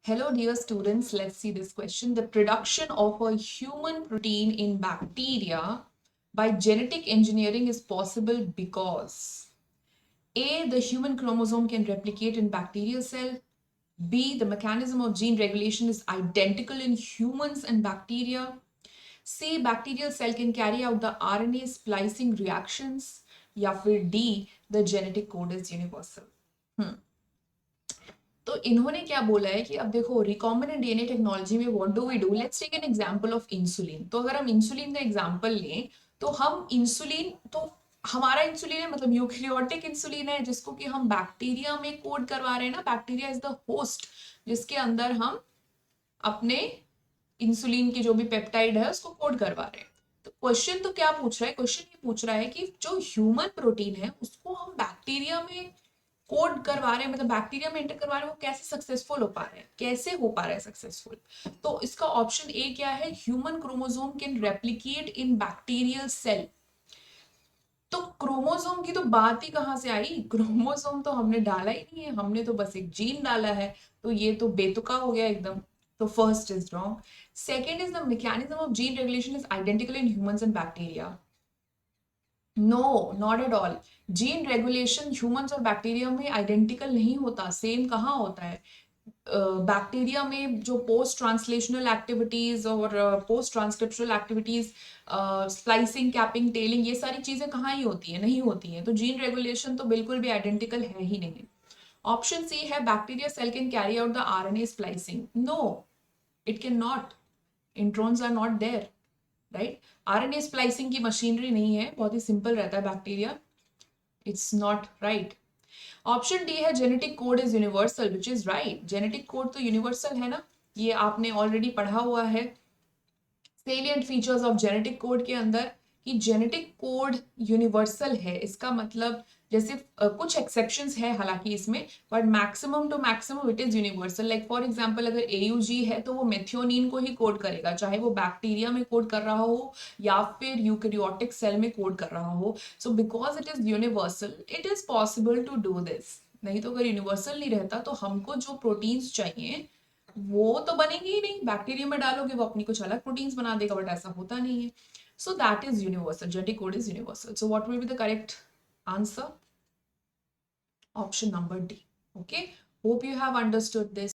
Hello, dear students. Let's see this question. The production of a human protein in bacteria by genetic engineering is possible because A. The human chromosome can replicate in bacterial cell. B. The mechanism of gene regulation is identical in humans and bacteria. C. Bacterial cell can carry out the RNA splicing reactions. या फिर D. The genetic code is universal. तो इन्होंने क्या बोला है कि अब देखो रिकॉम्बिनेंट डीएनए टेक्नोलॉजी में what do we do, let's take an example of insulin. तो अगर हम इंसुलिन का एग्जांपल लें तो हम इंसुलिन तो हमारा इंसुलिन है, मतलब यूकेरियोटिक इंसुलिन है जिसको कि हम बैक्टीरिया में कोड करवा रहे हैं ना। बैक्टीरिया इज द होस्ट जिसके अंदर हम अपने इंसुलिन की जो भी पेप्टाइड है उसको कोड करवा रहे हैं। तो क्वेश्चन तो क्या पूछ रहा है, क्वेश्चन ये पूछ रहा है कि जो ह्यूमन प्रोटीन है उसको हम बैक्टीरिया में कोड करवा रहे हैं, मतलब बैक्टीरिया में एंटर करवा रहे हैं, वो कैसे सक्सेसफुल हो पा रहे हैं, कैसे हो पा रहा है सक्सेसफुल। तो इसका ऑप्शन ए क्या है, human chromosome can replicate in bacterial cell. तो क्रोमोसोम की तो बात ही कहां से आई, क्रोमोसोम तो हमने डाला ही नहीं है, हमने तो बस एक जीन डाला है। तो ये तो बेतुका हो गया एकदम। तो first is wrong. Second is the mechanism of gene regulation is identical in humans and bacteria. No, not at all. Gene regulation humans और बैक्टीरिया में आइडेंटिकल नहीं होता, सेम कहाँ होता है। बैक्टीरिया में जो पोस्ट ट्रांसलेशनल एक्टिविटीज और post transcriptional activities, splicing, capping, tailing, ये सारी चीजें कहाँ ही होती है, नहीं होती हैं। तो जीन रेगुलेशन तो बिल्कुल भी आइडेंटिकल है ही नहीं। ऑप्शन सी है bacteria cell can carry out the RNA splicing. No, it can not. Introns are not there, right. RNA splicing की मशीनरी नहीं है, बहुत ही सिंपल रहता है bacteria. It's not right. Option D है genetic code is universal, which is right. Genetic code तो universal है ना, ये आपने ऑलरेडी पढ़ा हुआ है salient features of genetic code के अंदर कि जेनेटिक कोड यूनिवर्सल है। इसका मतलब जैसे कुछ एक्सेप्शंस है हालांकि इसमें, but maximum to maximum it is universal. Like for example अगर एयूजी है तो वो मेथियोनिन को ही कोड करेगा, चाहे वो बैक्टीरिया में कोड कर रहा हो या फिर यूकेरियोटिक सेल में कोड कर रहा हो। So because it is universal it is possible to do this. नहीं तो अगर यूनिवर्सल नहीं रहता तो हमको जो प्रोटीन्स चाहिए वो तो बनेंगे ही नहीं। बैक्टीरिया में डालोगे वो अपनी कुछ अलग प्रोटीन्स बना देगा, बट ऐसा होता नहीं है। So that is universal, genetic code is universal. So what will be the correct answer? Option number D. Okay, hope you have understood this.